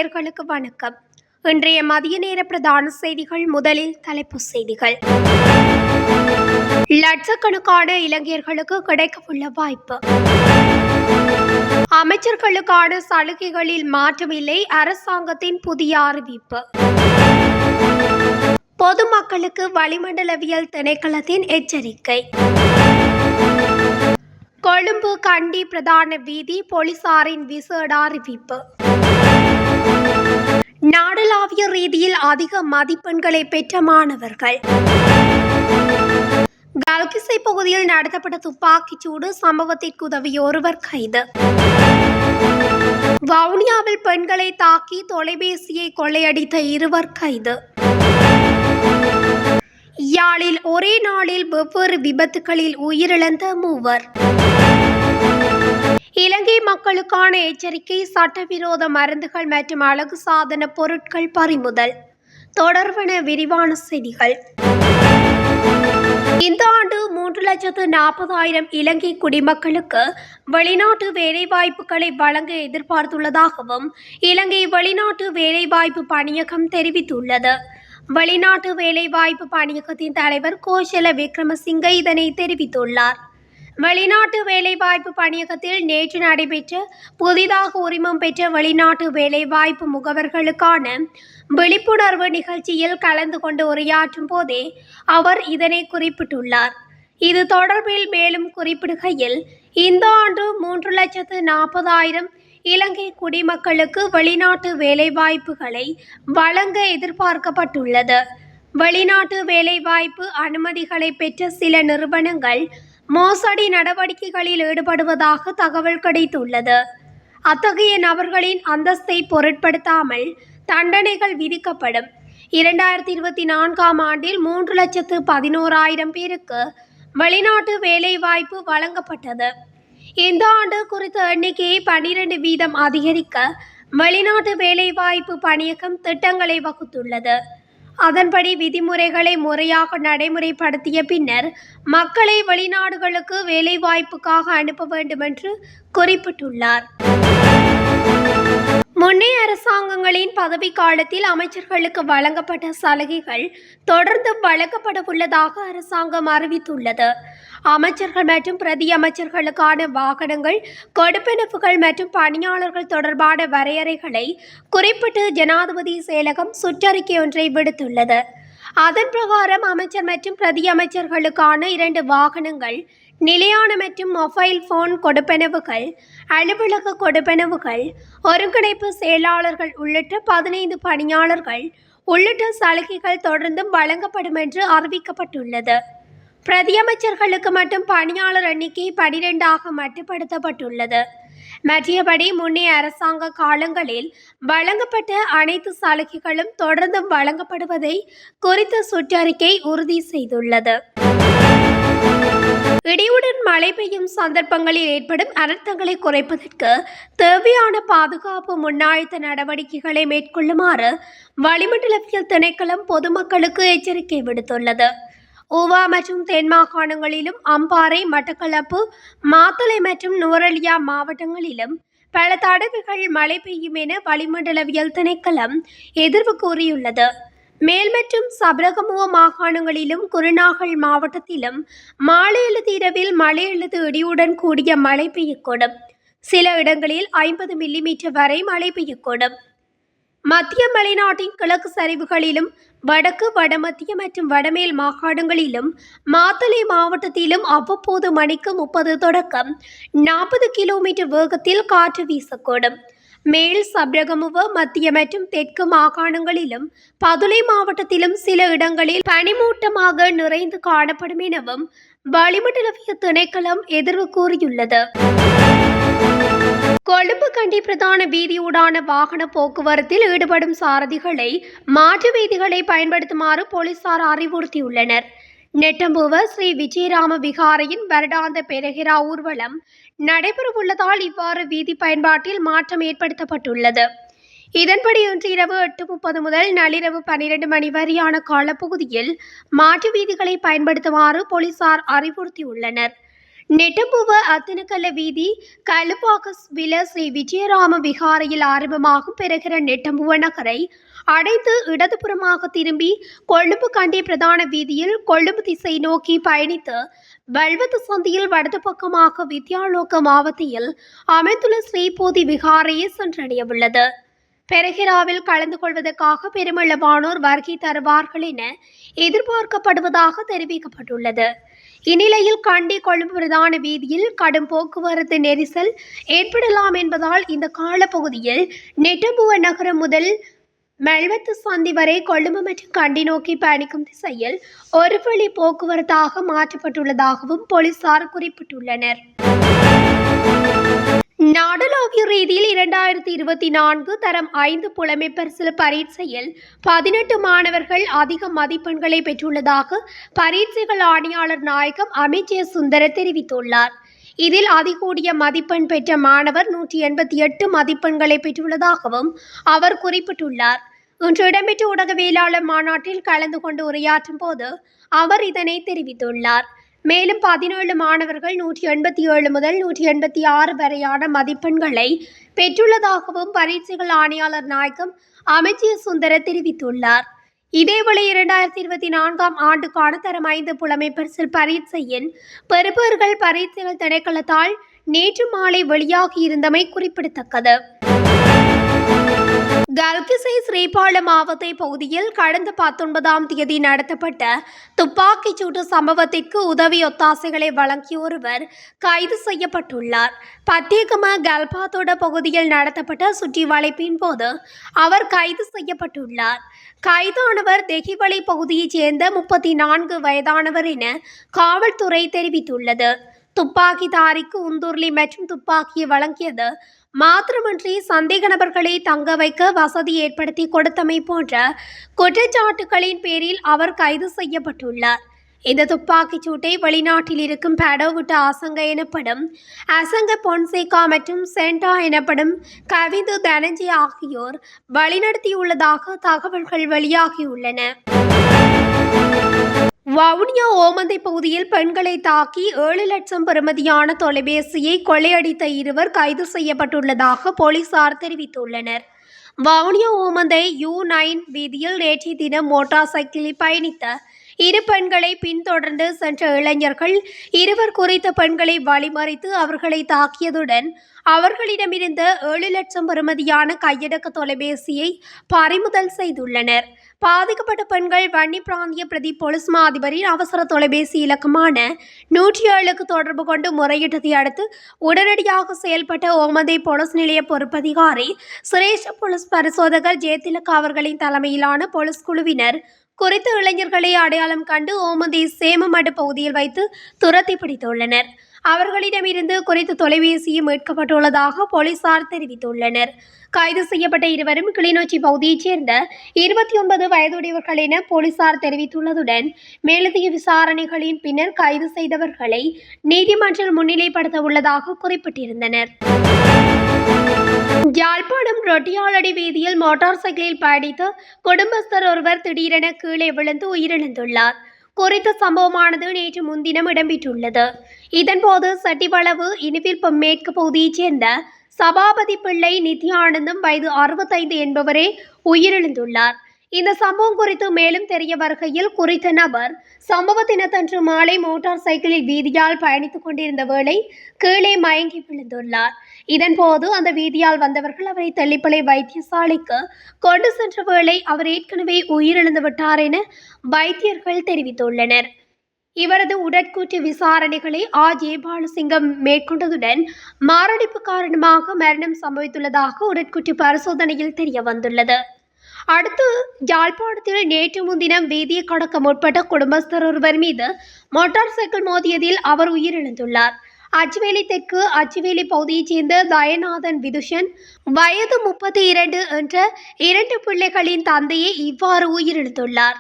நேயர்களுக்கு வணக்கம். இன்றைய மதிய நேர பிரதான செய்திகள். முதலில் தலைப்புச் செய்திகள். லட்சக்கணக்கான இலங்கையர்களுக்கு கிடைக்கவுள்ள வாய்ப்பு. அமைச்சர்களுக்கான சலுகைகளில் மாற்றமில்லை, அரசாங்கத்தின் புதிய அறிவிப்பு. பொதுமக்களுக்கு வளிமண்டலவியல் திணைக்களத்தின் எச்சரிக்கை. கொழும்பு கண்டி பிரதான வீதி போலீசாரின் விசேட அறிவிப்பு. நாடளாவிய ரீதியில் அதிக மதிப்பெண்களை பெற்ற மாணவர்கள். கல்கிசை பகுதியில் நடத்தப்பட்ட துப்பாக்கிச்சூடு சம்பவத்திற்கு உதவிய ஒருவர் கைது. வவுனியாவில் பெண்களை தாக்கி தொலைபேசியை கொள்ளையடித்த இருவர் கைது. யாழில் ஒரே நாளில் வெவ்வேறு விபத்துகளில் உயிரிழந்த மூவர். இலங்கை மக்களுக்கான எச்சரிக்கை, சட்டவிரோத மருந்துகள் மற்றும் அழகு சாதன பொருட்கள் பறிமுதல். தொடர்பான விரிவான செய்திகள். இந்த ஆண்டு 3,40,000 இலங்கை குடிமக்களுக்கு வெளிநாட்டு வேலைவாய்ப்புகளை வழங்க எதிர்பார்த்துள்ளதாகவும் இலங்கை வெளிநாட்டு வேலைவாய்ப்பு பணியகம் தெரிவித்துள்ளது. வெளிநாட்டு வேலைவாய்ப்பு பணியகத்தின் தலைவர் கோஷல விக்ரமசிங்க இதனை தெரிவித்துள்ளார். வெளிநாட்டு வேலைவாய்ப்பு பணியகத்தில் நேற்று நடைபெற்ற புதிதாக உரிமம் பெற்ற வெளிநாட்டு வேலைவாய்ப்பு முகவர்களுக்கான விழிப்புணர்வு நிகழ்ச்சியில் கலந்து கொண்டு உரையாற்றும் போதே அவர் இதனை குறிப்பிட்டுள்ளார். இது தொடர்பில் மேலும் குறிப்பிடுகையில், இந்த ஆண்டு 3,40,000 இலங்கை குடிமக்களுக்கு வெளிநாட்டு வேலைவாய்ப்புகளை வழங்க எதிர்பார்க்கப்பட்டுள்ளது. வெளிநாட்டு வேலைவாய்ப்பு அனுமதிகளை பெற்ற சில நிறுவனங்கள் மோசடி நடவடிக்கைகளில் ஈடுபடுவதாக தகவல் கிடைத்துள்ளது. அத்தகைய நபர்களின் அந்தஸ்தை பொருட்படுத்தாமல் தண்டனைகள் விதிக்கப்படும். 2024ஆம் ஆண்டில் 3,11,000 பேருக்கு வெளிநாட்டு வேலைவாய்ப்பு வழங்கப்பட்டது. இந்த ஆண்டு குறித்த எண்ணிக்கையை 12% அதிகரிக்க வெளிநாட்டு வேலைவாய்ப்பு பணியகம் திட்டங்களை வகுத்துள்ளது. அதன்படி விதிமுறைகளை முறையாக நடைமுறைப்படுத்திய பின்னர் மக்களை வெளிநாடுகளுக்கு வேலைவாய்ப்புக்காக அனுப்ப வேண்டும் என்று குறிப்பிட்டுள்ளார். முன்னைய அரசாங்கங்களின் பதவி காலத்தில் அமைச்சர்களுக்கு வழங்கப்பட்ட சலுகைகள் தொடர்ந்து வழங்கப்பட உள்ளதாக அரசாங்கம் அறிவித்துள்ளது. அமைச்சர்கள் மற்றும் பிரதி அமைச்சர்களுக்கான வாகனங்கள், கொடுப்பனவுகள் மற்றும் பணியாளர்கள் தொடர்பான வரையறைகளை குறிப்பிட்டு ஜனாதிபதி செயலகம் சுற்றறிக்கை ஒன்றை விடுத்துள்ளது. அதன் பிரகாரம் அமைச்சர் மற்றும் பிரதி அமைச்சர்களுக்கான 2 வாகனங்கள், நிலையான மற்றும் மொபைல் போன் கொடுப்பனவுகள், அலுவலக கொடுப்பனவுகள், ஒருங்கிணைப்பு செயலாளர்கள் உள்ளிட்ட 15 பணியாளர்கள் உள்ளிட்ட சலுகைகள் தொடர்ந்தும் வழங்கப்படும் என்று அறிவிக்கப்பட்டுள்ளது. பிரதி அமைச்சர்களுக்கு மட்டும் பணியாளர் எண்ணிக்கை 12ஆக மட்டுப்படுத்தப்பட்டுள்ளது. மற்றபடி முன்னைய அரசாங்க காலங்களில் வழங்கப்பட்ட அனைத்து சலுகைகளும் தொடர்ந்தும் வழங்கப்படுவதை குறித்த சுற்றறிக்கை உறுதி செய்துள்ளது. இடியுடன் மழை பெய்யும் சந்தர்ப்பங்களில் ஏற்படும் அனர்த்தங்களை குறைப்பதற்கு தேவையான பாதுகாப்பு முன்னாயத்த நடவடிக்கைகளை மேற்கொள்ளுமாறு வளிமண்டலவியல் திணைக்களம் பொதுமக்களுக்கு எச்சரிக்கை விடுத்துள்ளது. ஊவா மற்றும் தென் மாகாணங்களிலும், அம்பாறை, மட்டக்களப்பு, மாத்தளை மற்றும் நுவரெலியா மாவட்டங்களிலும் பல தடவைகள் மழை பெய்யும் என வளிமண்டலவியல் திணைக்களம் எதிர்வு கூறியுள்ளது. மேல் மற்றும் சபரகமுவ மாகாணங்களிலும், குருநாகல் மாவட்டத்திலும் மாலை அல்லது இரவில் மழை அல்லது இடியுடன் கூடிய மழை பெய்யக்கூடும். சில இடங்களில் 50 மில்லிமீட்டர் வரை மழை பெய்யக்கூடும். மத்திய மலைநாட்டின் கிழக்கு சரிவுகளிலும், வடக்கு, வடமத்திய மற்றும் வடமேல் மாகாணங்களிலும், மாத்தளை மாவட்டத்திலும் அவ்வப்போது மணிக்கு 30 தொடக்கம் 40 கிலோமீட்டர் வேகத்தில் காற்று வீசக்கூடும். மேல் சப்ரகமுவ, மத்திய மற்றும் தெற்கு மாகாணங்களிலும், பதுளை மாவட்டத்திலும் சில இடங்களில் பனிமூட்டமாக நிறைந்து காணப்படும் எனவும் வளிமண்டலவியல் திணைக்களம் எதிர்வு கூறியுள்ளது. கொழும்பு கண்டி பிரதான வீதியூடான வாகன போக்குவரத்தில் ஈடுபடும் சாரதிகளை மாற்று வீதிகளை பயன்படுத்துமாறு போலீசார் அறிவுறுத்தியுள்ளனர். நெட்டம்புவ ஸ்ரீ விஜயராம விகாரையின் வருடாந்த பெரஹிரா ஊர்வலம் நடைபெறவுள்ளதால் இவ்வாறு வீதி பயன்பாட்டில் மாற்றம் ஏற்படுத்தப்பட்டுள்ளது. இதன்படி இன்று இரவு 8:30 முதல் நள்ளிரவு 12 மணி வரையான காலப்பகுதியில் மாற்று வீதிகளை பயன்படுத்துமாறு போலீசார் அறிவுறுத்தியுள்ளனர். நெட்டம்புவ அத்தனக்கல்ல வீதி கலுபாகஸ் வில ஸ்ரீ விஜயராம விகாரையில் ஆரம்பமாகும் பெறுகிற நெட்டம்புவ நகரை அடைந்து இடதுபுறமாக திரும்பி கொழும்பு கண்டி பிரதான வீதியில் கொழும்பு திசை நோக்கி பயணித்து வல்வத்து சந்தியில் வடது பக்கமாக வித்யாலோக மாவட்டத்தில் அமைந்துள்ள ஸ்ரீபோதி விகாரையை சென்றடையவுள்ளது. பெரகிராவில் கலந்து கொள்வதற்காக பெருமளவானோர் வருகை தருவார்கள் என எதிர்பார்க்கப்படுவதாக தெரிவிக்கப்பட்டுள்ளது. இந்நிலையில் கண்டி கொழும்பு பிரதான வீதியில் கடும் போக்குவரத்து நெரிசல் ஏற்படலாம் என்பதால் இந்த காலப்பகுதியில் நெட்டம்புவ நகரம் முதல் மெல்வத்து சந்தி வரை கொழும்பு மற்றும் கண்டி நோக்கி பயணிக்கும் திசையில் ஒரு வழி போக்குவரத்தாக மாற்றப்பட்டுள்ளதாகவும் போலீசார் குறிப்பிட்டுள்ளனர். நாடளாவிய ரீதியில் 2024 தரம் 5 புலமை பரிசில் பரீட்சையில் 18 மாணவர்கள் அதிக மதிப்பெண்களை பெற்றுள்ளதாக பரீட்சைகள் ஆணையாளர் நாயகம் அமித் ஜே சுந்தர தெரிவித்துள்ளார். இதில் அதிகூடிய மதிப்பெண் பெற்ற மாணவர் 188 மதிப்பெண்களை பெற்றுள்ளதாகவும் அவர் குறிப்பிட்டுள்ளார். இன்று இடம்பெற்ற ஊடகவியலாளர் மாநாட்டில் கலந்து கொண்டு உரையாற்றும் போது அவர் இதனை தெரிவித்துள்ளார். மேலும் 17 மாணவர்கள் 187 முதல் 186 வரையான மதிப்பெண்களை பெற்றுள்ளதாகவும் பரீட்சைகள் ஆணையாளர் நாயகம் அமித் ஜே சுந்தர தெரிவித்துள்ளார். இதேவேளை 2024 ஆண்டுக்கான தரம் 5 புலமை பரிசில் பரீட்சையின் பெறுபவர்கள் பரீட்சைகள் திணைக்களத்தால் நேற்று மாலை வெளியாகியிருந்தமை குறிப்பிடத்தக்கது. கல்கிசை ஸ்ரீபால மாவட்ட பகுதியில் கடந்த 19ஆம் தேதி நடத்தப்பட்ட துப்பாக்கிச் சூட்டு சம்பவத்திற்கு உதவி ஒத்தாசைகளை வழங்கிய ஒருவர் கைது செய்யப்பட்டுள்ளார். பத்தியகம கல்பாத்தோட பகுதியில் நடத்தப்பட்ட சுற்றி வளைப்பின் போது அவர் கைது செய்யப்பட்டுள்ளார். கைதானவர் தெஹிவளை பகுதியைச் சேர்ந்த 34 வயதானவர் என காவல்துறை தெரிவித்துள்ளது. துப்பாக்கிதாரிக்கு உந்துர்லி மற்றும் துப்பாக்கியை வழங்கியது மாத்திரமின்றி சந்தேக நபர்களை தங்க வைக்க வசதி ஏற்படுத்தி கொடுத்தமை போன்ற குற்றச்சாட்டுகளின் பேரில் அவர் கைது செய்யப்பட்டுள்ளார். இந்த துப்பாக்கிச் சூட்டை வெளிநாட்டில் இருக்கும் படோவிட்ட ஆசங்க எனப்படும் அசங்க பொன்சேகா மற்றும் சென்டா எனப்படும் கவிந்து தனஞ்சி ஆகியோர் வழிநடத்தியுள்ளதாக தகவல்கள் வெளியாகியுள்ளன. வவுனியா ஓமந்தை பகுதியில் பெண்களை தாக்கி 7 லட்சம் பெறுமதியான தொலைபேசியை கொள்ளையடித்த இருவர் கைது செய்யப்பட்டுள்ளதாக போலீசார் தெரிவித்துள்ளனர். வவுனியா ஓமந்தை U9 வீதியில் நேற்றைய தினம் மோட்டார் சைக்கிளில் பயணித்த 2 பெண்களை பின்தொடர்ந்து சென்ற இளைஞர்கள் இருவர் குறித்த பெண்களை வழிமறித்து அவர்களை தாக்கியதுடன் அவர்களிடமிருந்த 7 லட்சம் பெறுமதியான கையடக்க தொலைபேசியை பறிமுதல் செய்துள்ளனர். பாதிக்கப்பட்ட பெண்கள் வன்னி பிராந்திய பிரதி போலீஸ் மா அதிபரின் அவசர தொலைபேசி இலக்கமான 107க்கு தொடர்பு கொண்டு முறையிட்டதை அடுத்து உடனடியாக செயல்பட்ட ஓமந்தை போலீஸ் நிலைய பொறுப்பதிகாரி சிரேஷ்ட போலீஸ் பரிசோதகர் ஜெயதிலக் அவர்களின் தலைமையிலான போலீஸ் குழுவினர் குறித்த இளைஞர்களை அடையாளம் கண்டு ஓமந்தை சேமமடு பகுதியில் வைத்து துரத்தி பிடித்துள்ளனர். அவர்களிடமிருந்து குறித்த தொலைபேசியும் மீட்கப்பட்டுள்ளதாக போலீசார் தெரிவித்துள்ளனர். கைது செய்யப்பட்ட இருவரும் கிளிநொச்சி பகுதியைச் சேர்ந்த 29 வயதுடையவர்கள் என போலீசார் தெரிவித்துள்ளதுடன் மேலதிக விசாரணைகளின் பின்னர் கைது செய்தவர்களை நீதிமன்றில் முன்னிலைப்படுத்த உள்ளதாக குறிப்பிட்டிருந்தனர். யாழ்ப்பாணம் ரொட்டியாளடி வீதியில் மோட்டார் சைக்கிளில் பயணித்த குடும்பஸ்தர் ஒருவர் திடீரென கீழே விழுந்து உயிரிழந்துள்ளார். குறித்த சம்பவமானது நேற்று முன்தினம் இடம்பெற்றுள்ளது. இதன்போது சட்டிவளவு இனிவில்பம் மேற்கு பகுதியைச் சேர்ந்த சபாபதி பிள்ளை நித்யானந்தம் வயது 65 என்பவரே உயிரிழந்துள்ளார். இந்த சம்பவம் குறித்து மேலும் தெரிய வருகையில் குறித்த நபர் சம்பவ தினத்தன்று மாலை மோட்டார் சைக்கிளில் வீதியால் பயணித்துக் கொண்டிருந்த வேளை கீழே மயங்கி விழுந்துள்ளார். இதன்போது அந்த வீதியால் வந்தவர்கள் அவரை தெல்லிப்பளை வைத்தியசாலைக்கு கொண்டு சென்ற வேளை அவர் ஏற்கனவே உயிரிழந்து விட்டார் என வைத்தியர்கள் தெரிவித்துள்ளனர். இவரது உடற்கூற்று விசாரணைகளை ஜெயபாலசிங்கம் மேற்கொண்டதுடன் மாரடைப்பு காரணமாக மரணம் சம்பவித்துள்ளதாக உடற்கூற்று பரிசோதனையில் தெரிய வந்துள்ளது. அடுத்து யாழ்ப்பாணத்தில் நேற்று முன்தினம் வீதியை கடக்க முற்பட்ட குடும்பஸ்தர் ஒருவர் மீது மோட்டார் சைக்கிள் மோதியதில் அவர் உயிரிழந்துள்ளார். அச்சுவேலி தெற்கு அச்சுவேலி பகுதியைச் சேர்ந்த தயநாதன் விதுஷன் வயது 32 என்ற 2 பிள்ளைகளின் தந்தையே இவ்வாறு உயிரிழந்துள்ளார்.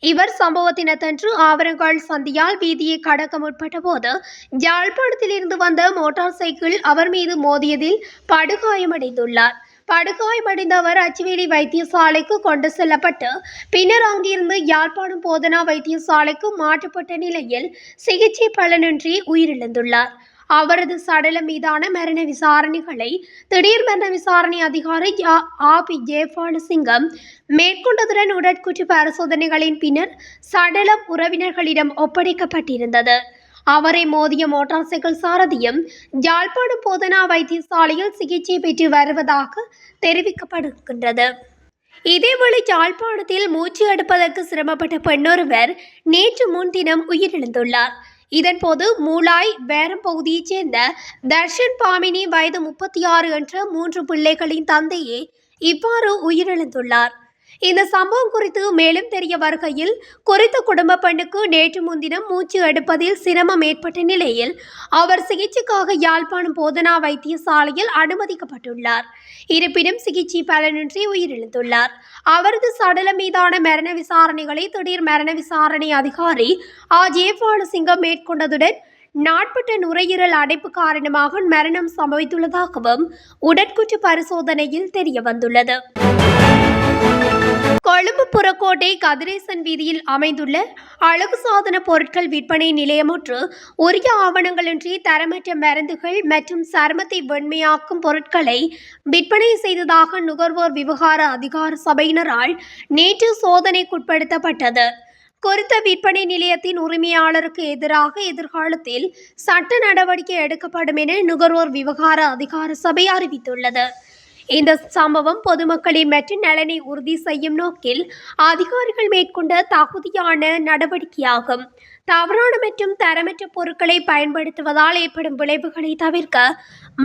இவர் சம்பவ தினத்தன்று ஆவரங்கால் சந்தியால் வீதியை கடக்க முற்பட்ட போது யாழ்ப்பாணத்தில் இருந்து வந்த மோட்டார் சைக்கிள் அவர் மீது மோதியதில் படுகாயமடைந்துள்ளார். படுகாயமடைந்த அவர் அச்சுவேலி வைத்தியசாலைக்கு கொண்டு செல்லப்பட்டு பின்னர் அங்கிருந்து யாழ்ப்பாணம் போதனா வைத்தியசாலைக்கு மாற்றப்பட்ட நிலையில் சிகிச்சை பலனின்றி உயிரிழந்துள்ளார். அவரது சடலம் மீதான மரண விசாரணைகளை திடீர் மரண விசாரணை அதிகாரி ஆபி ஜெயபாலசிங்கம் மேற்கொண்டதுடன் உடற்கூற்று பரிசோதனைகளின் பின்னர் சடலம் உறவினர்களிடம் ஒப்படைக்கப்பட்டிருந்தது. அவரை மோதிய மோட்டார் சைக்கிள் சாரதியும் யாழ்ப்பாணம் போதனா வைத்தியசாலையில் சிகிச்சை பெற்று வருவதாக தெரிவிக்கப்படுகின்றது. இதேவேளை யாழ்ப்பாணத்தில் மூச்சு எடுப்பதற்கு சிரமப்பட்ட பெண்ணொருவர் நேற்று முன்தினம் உயிரிழந்துள்ளார். இதன்போது மூலாய் பேரம் பகுதியைச் சேர்ந்த தர்ஷன் பாமினி வயது 36 என்ற 3 பிள்ளைகளின் தந்தையே இவ்வாறு உயிரிழந்துள்ளார். இந்த சம்பவம் குறித்து மேலும் தெரிய வருகையில் குறித்த குடும்ப பெண்ணுக்கு நேற்று முன்தினம் மூச்சு எடுப்பதில் சிரமம் ஏற்பட்ட நிலையில் அவர் சிகிச்சைக்காக யாழ்ப்பாணம் போதனா வைத்தியசாலையில் அனுமதிக்கப்பட்டுள்ளார். இருப்பினும் சிகிச்சை பலனின்றி உயிரிழந்துள்ளார். அவரது சடலம் மீதான மரண விசாரணைகளை திடீர் மரண விசாரணை அதிகாரி ஜெயபாலசிங்கம் மேற்கொண்டதுடன் நாட்பட்ட நுரையீரல் அடைப்பு காரணமாக மரணம் சம்பவித்துள்ளதாகவும் உடற்கூற்று பரிசோதனையில் தெரிய வந்துள்ளது. கொழும்பு புறக்கோட்டை கதிரேசன் வீதியில் அமைந்துள்ள அழகு சாதன பொருட்கள் விற்பனை நிலையம் ஒன்று உரிய ஆவணங்களின்றி தரமற்ற மருந்துகள் மற்றும் சருமத்தை வெண்மையாக்கும் பொருட்களை விற்பனை செய்ததாக நுகர்வோர் விவகார அதிகார சபையினரால் நேற்று சோதனைக்குட்படுத்தப்பட்டது. குறித்த விற்பனை நிலையத்தின் உரிமையாளருக்கு எதிராக எதிர்காலத்தில் சட்ட நடவடிக்கை எடுக்கப்படும் என நுகர்வோர் விவகார அதிகார சபை அறிவித்துள்ளது. இந்த சம்பவம் பொதுமக்களின் மற்ற நலனை உறுதி செய்யும் நோக்கில் அதிகாரிகள் மேற்கொண்ட தகுதியான நடவடிக்கையாகும். தவறான மற்றும் தரமற்ற பொருட்களை பயன்படுத்துவதால் ஏற்படும் விளைவுகளை தவிர்க்க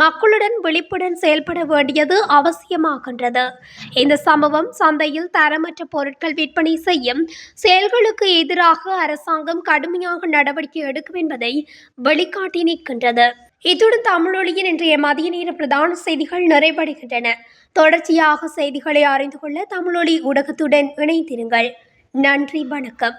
மக்களுடன் விழிப்புடன் செயல்பட வேண்டியது அவசியமாகின்றது. இந்த சம்பவம் சந்தையில் தரமற்ற பொருட்கள் விற்பனை செய்யும் செயல்களுக்கு எதிராக அரசாங்கம் கடுமையாக நடவடிக்கை எடுக்கும் என்பதை வெளிக்காட்டி நிற்கின்றது. இத்துடன் தமிழொலியின் இன்றைய மதிய நேர பிரதான செய்திகள் நிறைவடைகின்றன. தொடர்ச்சியாக செய்திகளை அறிந்து கொள்ள தமிழொலி ஊடகத்துடன் இணைந்திருங்கள். நன்றி, வணக்கம்.